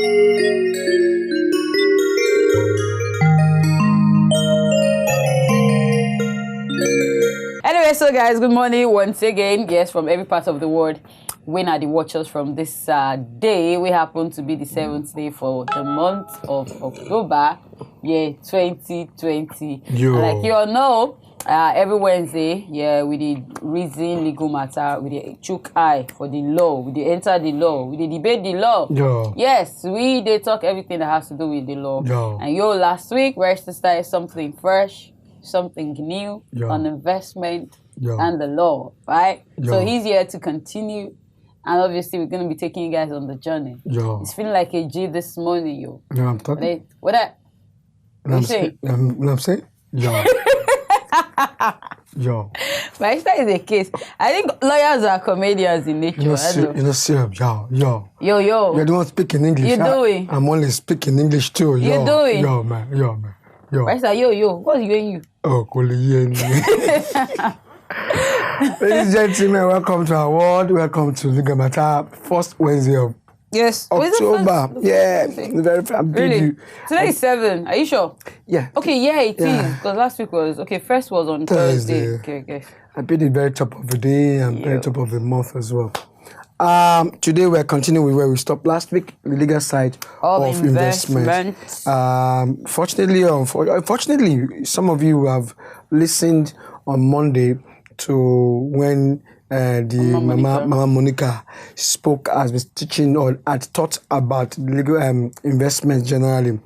Anyway, so guys, good morning once again. Yes, from every part of the world. When are the watchers from this day? We happen to be the 7th day for the month of October, year 2020. Yo. And like you all know, every Wednesday, we did reason legal matter, we did chook eye for the law, we did enter the law, we did debate the law. Yo. Yes, we did talk everything that has to do with the law. Yo. And last week, we're to start something fresh, something new on investment and the law, right? So he's here to continue. And obviously, we're going to be taking you guys on the journey. It's feeling like a G this morning, yo. You know what I'm talking? What that? What I'm saying? Yo. Yo. But if that is the case, I think lawyers are comedians in nature. You know, serious. Yo. You're the one speaking English. You doing? I'm only speaking English too. Yo. You doing? Yo, man. Yo. Right, yo. What's you? Oh, cool. Ladies and gentlemen, welcome to our world. Welcome to Legal Matta, first Wednesday of October. Yeah, I'm really. Today is 7. Are you sure? Yeah. Okay, it is. Because last week was first was on Thursday. Okay. I paid it very top of the day and very top of the month as well. Today we're continuing with where we stopped last week, the legal side of investment. Fortunately, unfortunately, some of you have listened on Monday to when the Mama Monica spoke, as was teaching or had taught about legal investment generally.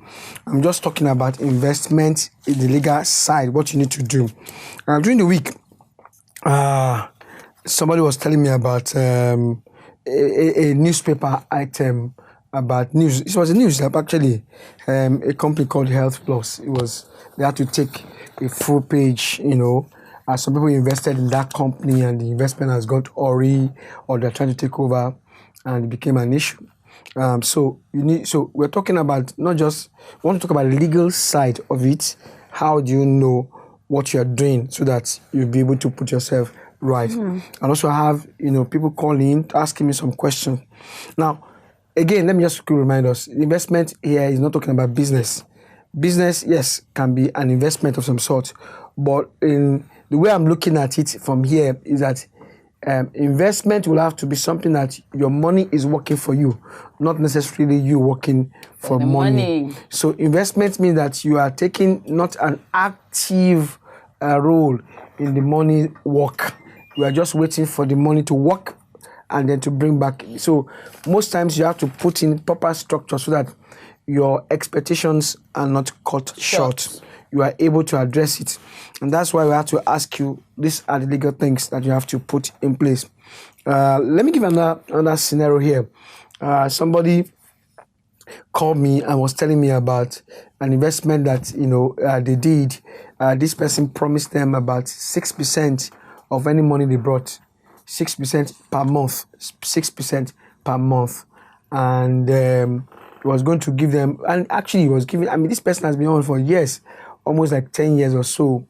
I'm just talking about investment in the legal side, what you need to do. During the week, somebody was telling me about a newspaper item about news. It was a news app actually, a company called Health Plus. They had to take a full page, some people invested in that company and the investment has got awry or they're trying to take over and it became an issue. So we're talking about we want to talk about the legal side of it. How do you know what you're doing so that you'll be able to put yourself right? And also have, people calling, asking me some questions. Now, again, let me just quickly remind us, investment here is not talking about business. Business, yes, can be an investment of some sort, but in the way I'm looking at it from here is that investment will have to be something that your money is working for you, not necessarily you working for money. So investment means that you are taking not an active role in the money work. You are just waiting for the money to work and then to bring back. So most times you have to put in proper structure so that your expectations are not cut short. You are able to address it. And that's why we have to ask you, these are the legal things that you have to put in place. Let me give another scenario here. Somebody called me and was telling me about an investment that, they did. This person promised them about 6% of any money they brought. 6% per month. 6% per month. And he was going to give them, and actually he was giving, this person has been on for years, almost like 10 years or so.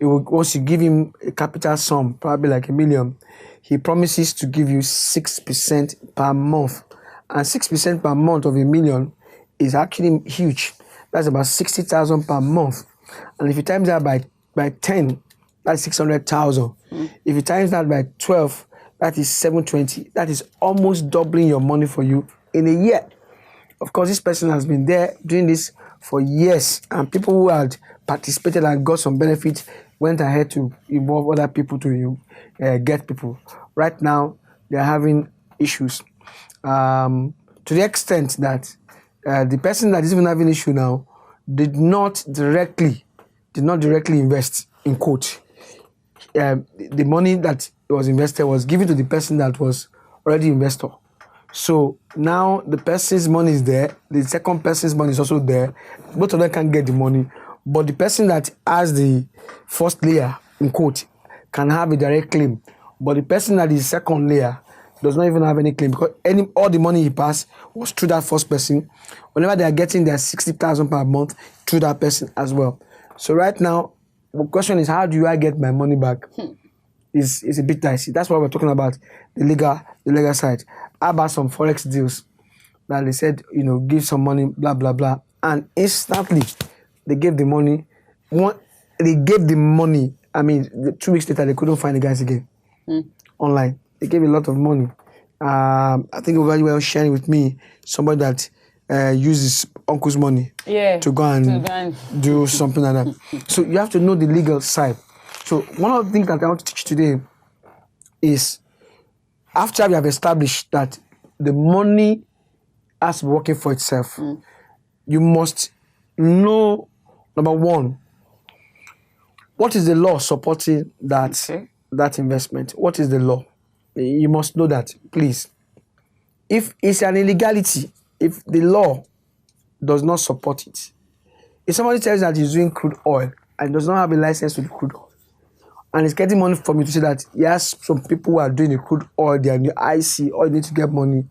Once you give him a capital sum, probably like $1 million, he promises to give you 6% per month. And 6% per month of $1 million is actually huge. That's about 60,000 per month. And if you times that by 10, that's 600,000. If you times that by 12, that is 720. That is almost doubling your money for you in a year. Of course, this person has been there doing this for years, and people who had participated and got some benefit went ahead to involve other people to get people. Right now, they're having issues to the extent that the person that is even having issue now did not directly invest, in quote. The money that was invested was given to the person that was already investor. So now the person's money is there, the second person's money is also there. Both of them can get the money, but the person that has the first layer, in quote, can have a direct claim. But the person that is second layer does not even have any claim because all the money he passed was through that first person. Whenever they are getting their 60,000 per month through that person as well. So right now, the question is, how do I get my money back? It's a bit dicey. That's why we're talking about the legal side. How about some forex deals? that they said, give some money, blah, blah, blah. And instantly, they gave the money. They gave the money. 2 weeks later, they couldn't find the guys again online. They gave a lot of money. I think you were sharing with me somebody that uses uncle's money to go and do something like that. So you have to know the legal side. So one of the things that I want to teach today is, after we have established that the money has been working for itself, you must know, number one, what is the law supporting that investment? What is the law? You must know that, please. If it's an illegality, if the law does not support it, if somebody tells you that he's doing crude oil and does not have a license to the crude oil, and is getting money from you to say that yes, some people who are doing the crude oil, they are in the IC, or you need to get money,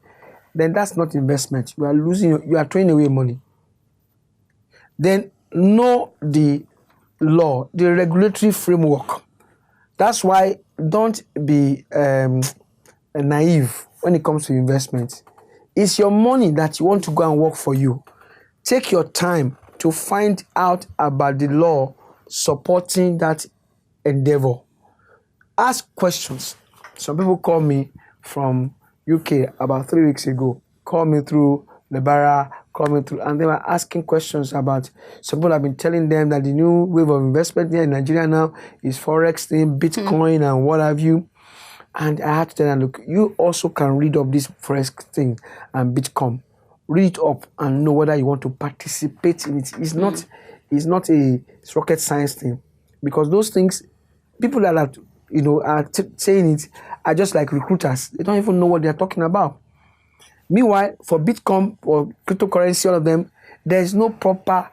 then that's not investment. You are losing, you are throwing away money. Then know the law, the regulatory framework. That's why don't be naive when it comes to investment. It's your money that you want to go and work for you. Take your time to find out about the law supporting that endeavor. Ask questions. Some people called me from UK about 3 weeks ago. Called me through the Barr, and they were asking questions about. Some people have been telling them that the new wave of investment here in Nigeria now is Forex thing, Bitcoin, and what have you. And I had to tell them, look, you also can read up this Forex thing and Bitcoin. Read it up and know whether you want to participate in it. It's not a rocket science thing, because those things, people that are saying it are just like recruiters. They don't even know what they're talking about. Meanwhile, for Bitcoin or cryptocurrency, all of them, there is no proper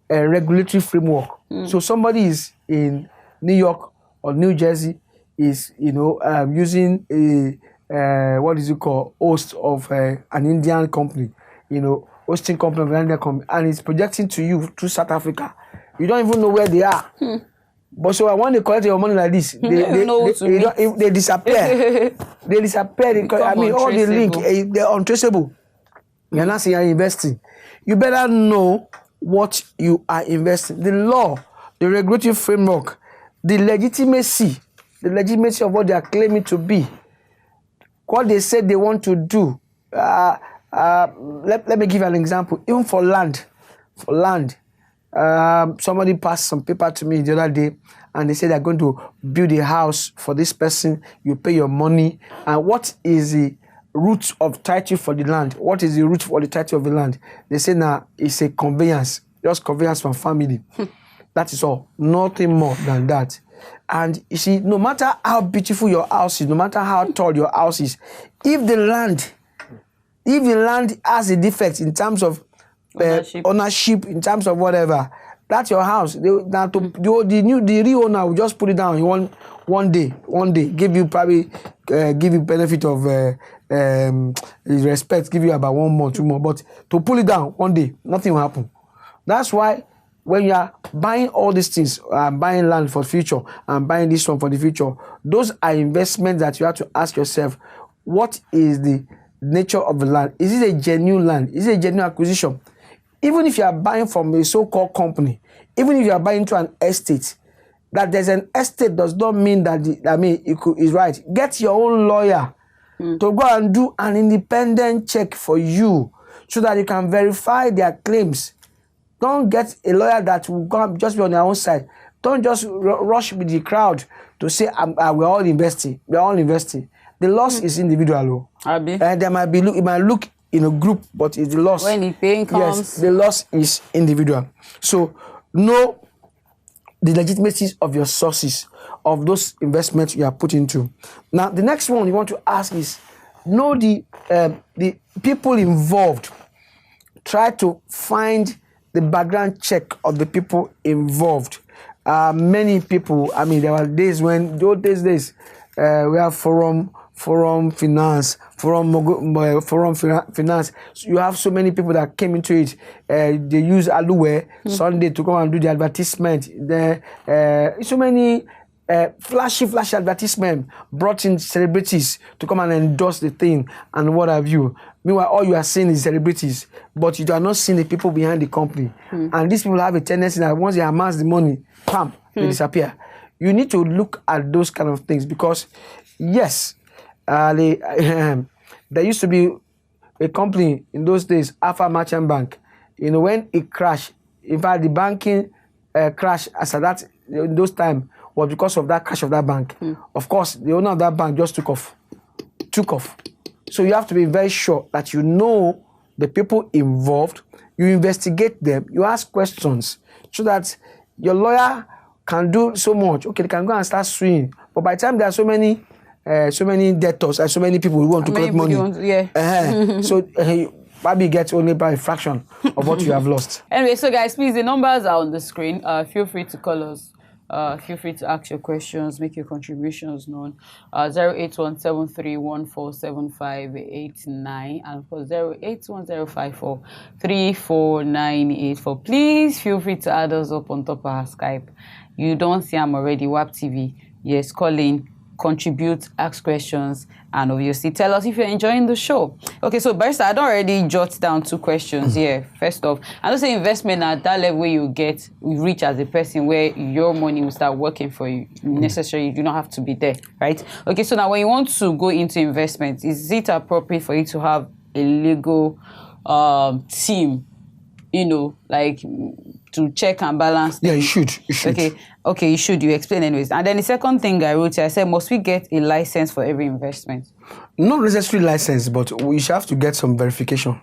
regulatory framework. So somebody is in New York or New Jersey is using a host of an Indian company, hosting company of an Indian company, and it's projecting to you through South Africa. You don't even know where they are. But so when they collect your money like this, they disappear. They disappear. All the link, they're untraceable. You're not saying you're investing. You better know what you are investing. The law, the regulatory framework, the legitimacy of what they are claiming to be, what they said they want to do. Let me give you an example. Even for land, somebody passed some paper to me the other day, and they said they're going to build a house for this person. You pay your money. And what is the root of title for the land? What is the root for the title of the land? They say now it's a conveyance, just conveyance from family. That is all, nothing more than that. And you see, no matter how beautiful your house is, no matter how tall your house is, if the land has a defect in terms of ownership, in terms of whatever, that's your house. The real owner will just put it down in one day, give you benefit of respect, give you about 1 month, 2 months, but to pull it down one day, nothing will happen. That's why when you are buying all these things, buying land for the future and buying this one for the future, those are investments that you have to ask yourself, what is the nature of the land? Is it a genuine land? Is it a genuine acquisition? Even if you are buying from a so-called company, even if you are buying into an estate, that there's an estate does not mean that is right. Get your own lawyer to go and do an independent check for you so that you can verify their claims. Don't get a lawyer that will go just be on their own side. Don't just rush with the crowd to say, we're all investing. We're all investing. The loss is individual. And there might be it might look in a group, but it's the loss. When the pain comes. Yes, the loss is individual. So know the legitimacy of your sources, of those investments you are put into. Now, the next one you want to ask is, know the people involved. Try to find the background check of the people involved. Many people, there were days when, we have Forum Finance. So you have so many people that came into it. They use Aluwe Sunday to come and do the advertisement. So many flashy advertisement brought in celebrities to come and endorse the thing and what have you. Meanwhile, all you are seeing is celebrities, but you are not seeing the people behind the company. And these people have a tendency that once they amass the money, pam, they disappear. You need to look at those kind of things because, yes, there used to be a company in those days, Alpha Merchant Bank. When it crashed, in fact, the banking crash as at that in those times was because of that crash of that bank. Of course, the owner of that bank just took off. So you have to be very sure that you know the people involved, you investigate them, you ask questions so that your lawyer can do so much. Okay, they can go and start suing. But by the time there are so many debtors and so many people who want to collect money, so probably get only by a fraction of what you have lost. Anyway, so guys, please, the numbers are on the screen. Feel free to call us. Feel free to ask your questions, make your contributions known. 08173147589 and of course 08105434984. Please feel free to add us up on top of our Skype. You don't see I'm already WAP TV. Yes, call in, contribute, ask questions, and obviously tell us if you're enjoying the show. Okay, so Barrister, I don't already jot down 2 questions here. First off, I don't say investment at that level where you reach as a person where your money will start working for you. Necessarily, you do not have to be there, right? Okay, so now when you want to go into investment, is it appropriate for you to have a legal team, like to check and balance things? Yeah, you should. Okay, you should. You explain anyways. And then the second thing I wrote here, I said, must we get a license for every investment? Not necessarily license, but we should have to get some verification.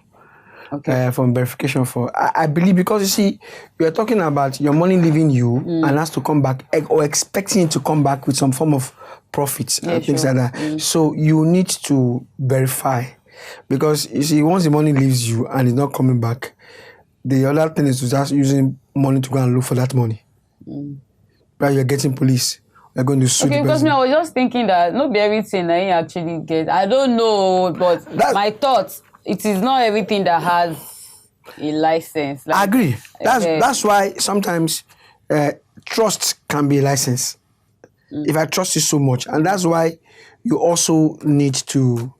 Okay. From verification I believe, because you see, we are talking about your money leaving you and has to come back, or expecting it to come back with some form of profits and things like that. So you need to verify, because you see, once the money leaves you and it's not coming back, the other thing is to just using money to go and look for that money. Right, you're getting police. You're going to sue the person. Because I was just thinking that not everything that you actually get. I don't know, but my thoughts, it is not everything that has a license. I agree. That's why sometimes trust can be a license. If I trust you so much. And that's why you also need to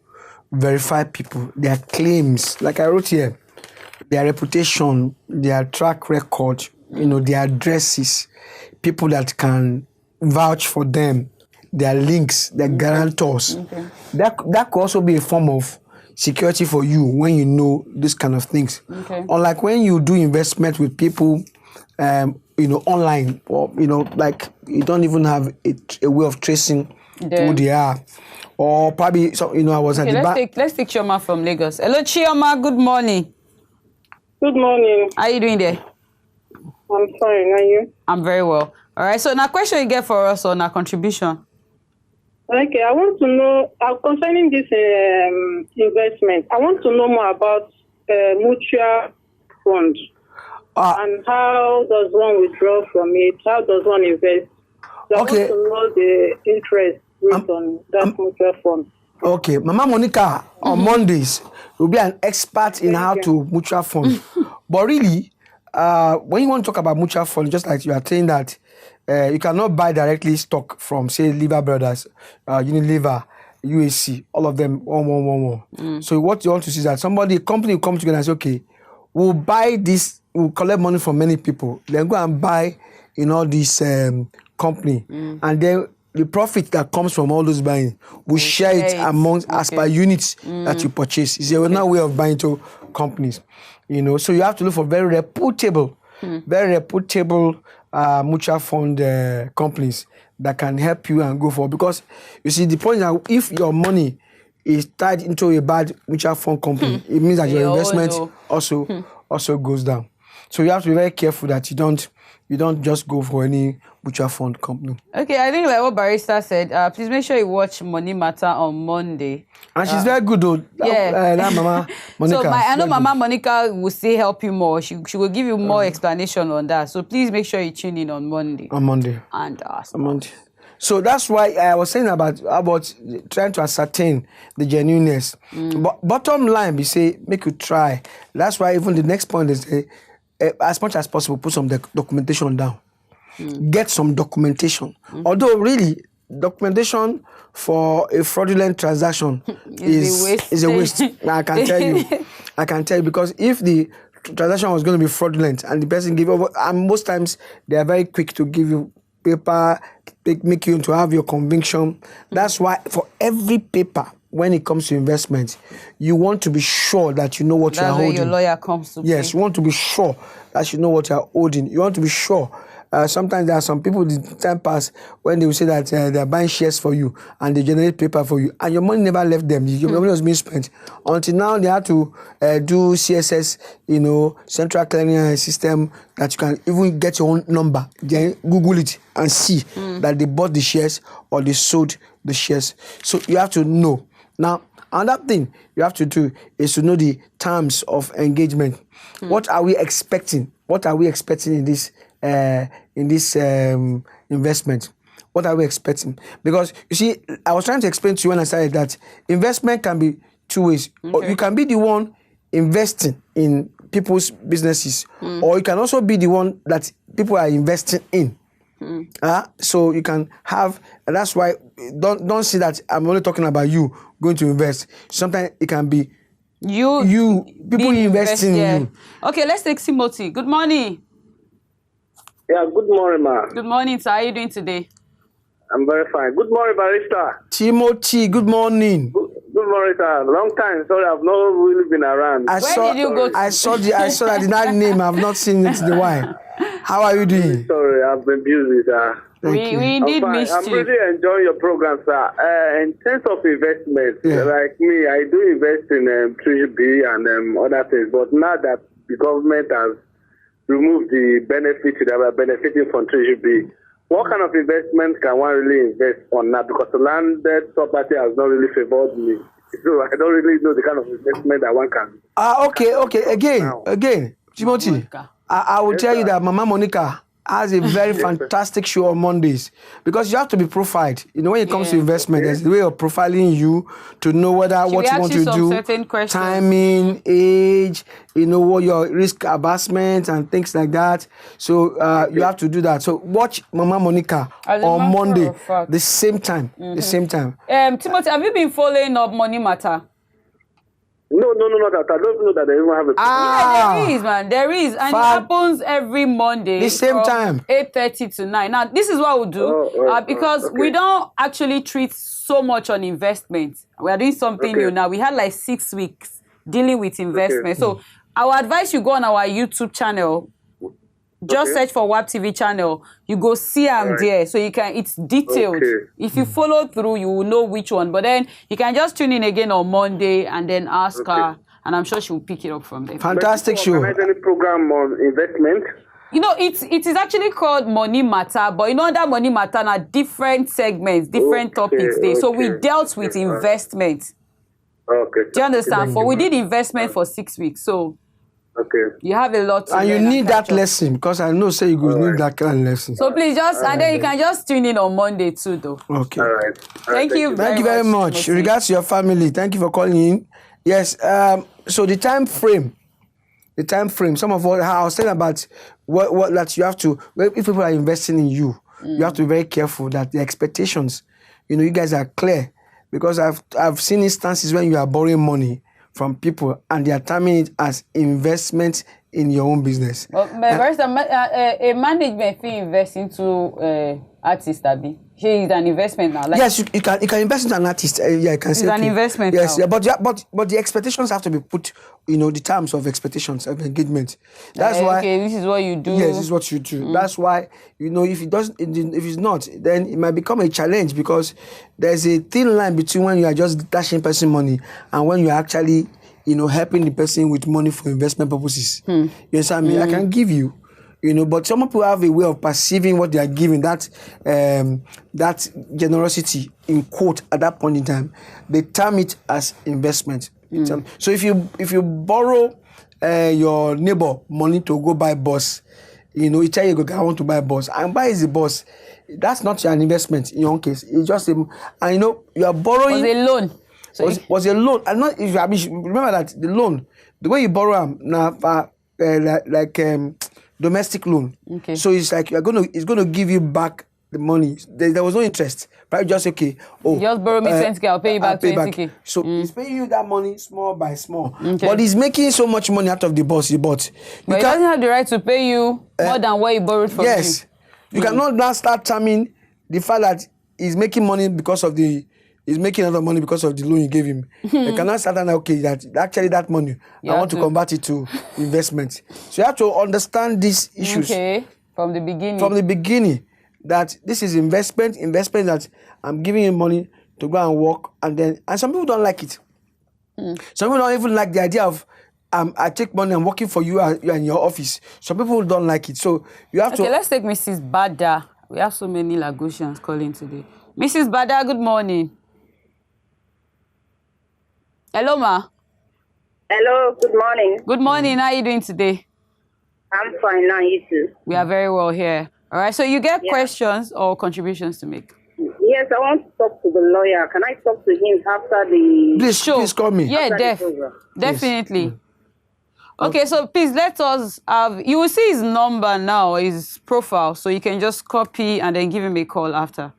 verify people, their claims. Like I wrote here, their reputation, their track record, their addresses, people that can vouch for them, their links, their guarantors. That could also be a form of security for you when you know this kind of things. Unlike when you do investment with people, online, or like you don't even have a way of tracing who they are. Or probably, I was at the bank. Let's take Chioma from Lagos. Hello, Chioma. Good morning. Good morning. How are you doing there? I'm fine. Are you? I'm very well. All right. So now, question you get for us on our contribution. Okay. I want to know concerning this investment. I want to know more about mutual fund and how does one withdraw from it? How does one invest? So I want to know the interest rate on that mutual fund. Okay, Mama Monica on Mondays will be an expert in how to mutual fund. But really, when you want to talk about mutual fund, just like you are saying that you cannot buy directly stock from, say, Lever Brothers, Unilever, UAC, all of them, one. So what you want to see is that a company will come together and say, okay, we'll buy this, we'll collect money from many people, then go and buy all this company, and then the profit that comes from all those buying, we share it amongst as per units that you purchase. It's another way of buying to companies, So you have to look for very reputable mutual fund companies that can help you and go for. Because you see, the point is that if your money is tied into a bad mutual fund company, it means that your investment also goes down. So you have to be very careful that you don't just go for any mutual fund company. Okay, I think like what Barrister said, please make sure you watch Money Matter on Monday. And she's very good though. Yeah. That Mama Monica. So I know Mama Monica will still help you more. She will give you more explanation on that. So please make sure you tune in on Monday. On Monday. And ask. On Monday. So that's why I was saying about trying to ascertain the genuineness. But bottom line, we say, make you try. That's why even the next point is as much as possible, put some documentation down. Get some documentation. Although really, documentation for a fraudulent transaction is a waste. I can tell you. I can tell you, because if the transaction was going to be fraudulent and the person give over, and most times they are very quick to give you paper, make you to have your conviction. That's why for every paper, when it comes to investment, you want to be sure that you know what you are holding. That's where your lawyer comes to Yes, you want to be sure that you know what you are holding. You want to be sure. Sometimes there are some people, the time pass, when they will say that they are buying shares for you and they generate paper for you, and your money never left them. Your money was being spent. Until now, they have to do CSS, central clearing system, that you can even get your own number. Then Google it and see that they bought the shares or they sold the shares. So you have to know. Now, another thing you have to do is to know the terms of engagement. What are we expecting? What are we expecting in this investment? What are we expecting? Because you see, I was trying to explain to you when I started that investment can be two ways. Or you can be the one investing in people's businesses, or you can also be the one that people are investing in. So you can have, and that's why don't see that I'm only talking about you going to invest. Sometimes it can be you people investing in you. Okay, let's take Timothy. Good morning. Yeah, good morning, ma. Good morning, sir. How are you doing today? I'm very fine. Good morning, Barista. Timothy, good morning. Good morning, sir. Long time. Sorry, I've not really been around. Where did you go to? I saw that name. I've not seen it in the while. How are you doing? Sorry, I've been busy, sir. We did miss I'm you. really enjoying your program, sir. In terms of investment, like me, I do invest in Treasury B and other things. But now that the government has removed the benefits that were benefiting from Treasury B, what kind of investment can one really invest on now? Because the landed property has not really favored me. So I don't really know the kind of investment that one can. Okay. Again, Timothy, I will tell you that Mama Monica has a very fantastic show on Mondays, because you have to be profiled. When it comes to investment, there's the way of profiling you to know what you want to do, timing, age, what your risk advancement and things like that. So you have to do that. So watch Mama Monica on Monday, the same time. Timothy, have you been following up Money Matter? No, that I don't know that they even have a Yeah, there is, man. There is. And it happens every Monday. The same time. 8:30 to 9. Now, this is what we'll do. Because we don't actually treat so much on investment. We are doing something new now. We had like 6 weeks dealing with investment. So our advice, you go on our YouTube channel. Just search for WAP TV channel. You go see them there. So you can, it's detailed. If you follow through, you will know which one. But then you can just tune in again on Monday and then ask her. And I'm sure she will pick it up from there. Fantastic show. Organize any program on investment? It is actually called Money Matter. But that Money Matter are different segments, different topics there. So we dealt with investment. Do you understand? We did investment for 6 weeks. So you have a lot to and you need that lesson, because I know you need that kind of lesson. So please and then you can just tune in on Monday too, though. Okay. All right. Thank you very much. Regards to your family. Thank you for calling in. Yes. So the time frame. Some of what I was saying about what that you have to. If people are investing in you, you have to be very careful that the expectations, you guys are clear, because I've seen instances when you are borrowing money from people and they are terming it as investment in your own business. But a management fee invest into artist, Abi. She is an investment now. Yes, you can invest into an artist. You can say it's an investment. Yes, now. But the expectations have to be put. The terms of expectations of engagement. That's why. Okay, this is what you do. Yes, this is what you do. That's why if it's not, then it might become a challenge, because there's a thin line between when you are just dashing person money and when you are actually helping the person with money for investment purposes. You understand me? I can give you. But some people have a way of perceiving what they are giving, that generosity in quote at that point in time. They term it as investment. So if you borrow your neighbor money to go buy bus, you tell you, I want to buy a bus, and buy is a bus. That's not an investment in your own case. It's just you are borrowing. Was a loan. Was a loan. And not if remember that the loan, the way you borrow them now, domestic loan. Okay. So it's like it's going to give you back the money. There was no interest. Probably just okay. Oh, you just borrow me 20K, I'll pay you back 20K. So he's paying you that money small by small. Okay. But he's making so much money out of the boss he bought. But he doesn't have the right to pay you more than what he borrowed from you. Yes. You cannot now start terming the fact that he's making money because of the he's making other money because of the loan you gave him. You cannot start and okay that actually that money I want to convert it to investment. So you have to understand these issues. Okay. From the beginning. From the beginning, that this is investment that I'm giving you money to go and work, and some people don't like it. Some people don't even like the idea of I take money, I'm working for you in your office. Some people don't like it. So you have to... Okay, let's take Mrs. Bada. We have so many Lagosians calling today. Mrs. Bada, good morning. Hello, ma. Hello, good morning. Good morning. How are you doing today? I'm fine now, you too. We are very well here. All right, so you get questions or contributions to make? Yes, I want to talk to the lawyer. Can I talk to him after the... Please call me. Yeah, definitely. Yes. Okay, so please let us have... You will see his number now, his profile, so you can just copy and then give him a call after.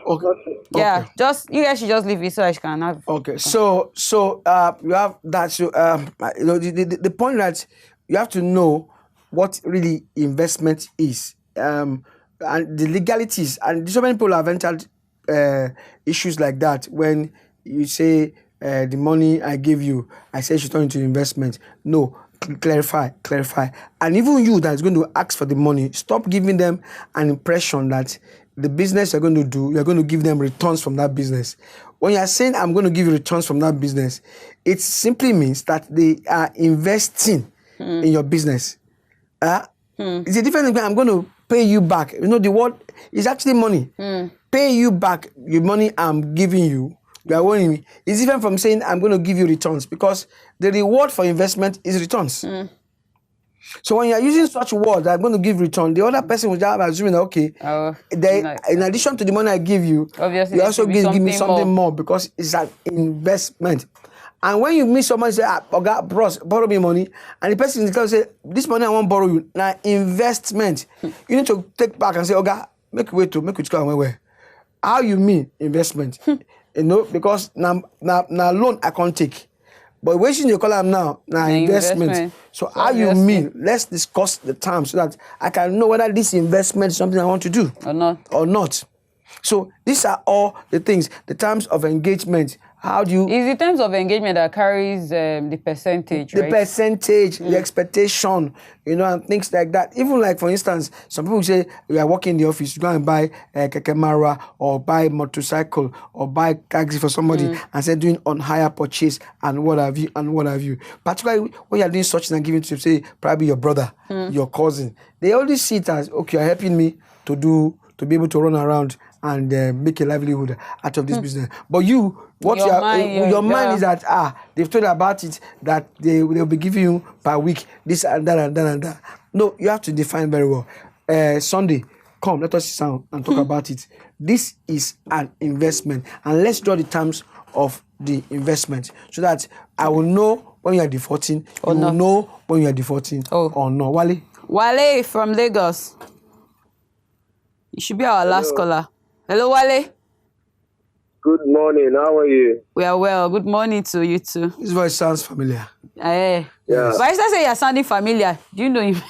Okay. Yeah, you guys should just leave it so I can have... Okay, so you have that... So, the point that you have to know what really investment is, and the legalities. And so many people have entered issues like that when you say the money I give you, I say should turn into investment. No, clarify. And even you that is going to ask for the money, stop giving them an impression that the business you're going to do, you're going to give them returns from that business. When you're saying I'm going to give you returns from that business, it simply means that they are investing in your business. It's a different thing. I'm going to pay you back. You know, the word is actually money. Pay you back your money I'm giving you. You are owing me. It's different from saying I'm going to give you returns, because the reward for investment is returns. So when you are using such words, I'm going to give return, the other person will just assuming that, okay, in addition to the money I give you, obviously you also give me something more because it's an investment. And when you meet someone and say, Oga, bros, borrow me money, and the person in the say, this money I want to borrow you, now investment. You need to take back and say, Oga, make way to make it come away. How you mean investment? You know, because now loan I can't take. But wasting your column now investment. So how you mean? Let's discuss the terms so that I can know whether this investment is something I want to do or not. So these are all the things, the terms of engagement. How do you... It's the terms of engagement that carries the percentage, right? The percentage, the expectation, you know, and things like that. Even like, for instance, some people say, you are working in the office, you go and buy a kekemara or buy a motorcycle or buy taxi for somebody and say doing on hire purchase and what have you. Particularly when you are doing such and giving to, say, probably your brother, your cousin. They only see it as, okay, you're helping me to be able to run around and make a livelihood out of this business. But your mind is that they've told you about it, that they'll be giving you per week this and that and that and that. No, you have to define very well. Sunday, come, let us sit down and talk about it. This is an investment, and let's draw the terms of the investment so that I will know when you are defaulting. You will know when you are defaulting or no. Wale from Lagos. You should be our last caller. Hello, Wale. Good morning. How are you? We are well. Good morning to you too. His voice sounds familiar. Yeah. But I say you're sounding familiar. Do you know him?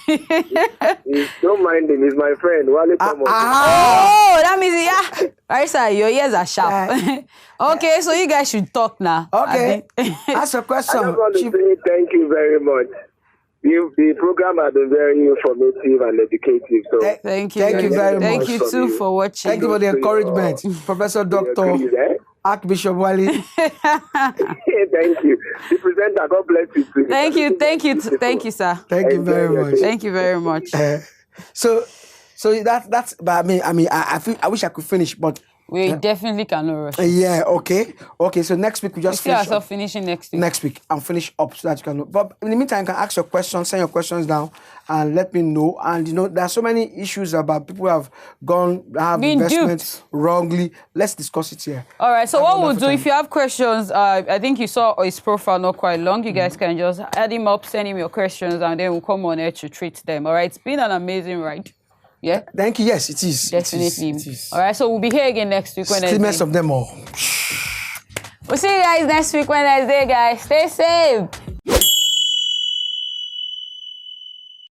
Don't mind him. He's my friend. Wale Thomas. Oh, that means Barista, your ears are sharp. Okay, so you guys should talk now. Okay. Ask a question. I just want to say thank you very much. The program has been very informative and educative. So thank you. Thank you very much. Thank you too for watching. Thank you for the encouragement, Professor Dr. Archbishop Wale. Thank you. The presenter, God bless you too. Thank you, sir. Thank you very much. Thank you very much. So that's. But I wish I could finish, but. We definitely cannot rush. Yeah, okay. So next week we just see ourselves finishing next week. Next week, I'll finish up so that you can. But in the meantime, you can ask your questions, send your questions down, and let me know. And you know, there are so many issues about people who have investments wrongly. Let's discuss it here. All right. So what we'll do, if you have questions, I think you saw his profile not quite long. You guys can just add him up, send him your questions, and then we'll come on here to treat them. All right. It's been an amazing ride. Yeah? Thank you. Yes, it is. Definitely. It is. All right, so we'll be here again next week. Slimmest of them all. We'll see you guys next week Wednesday, guys. Stay safe.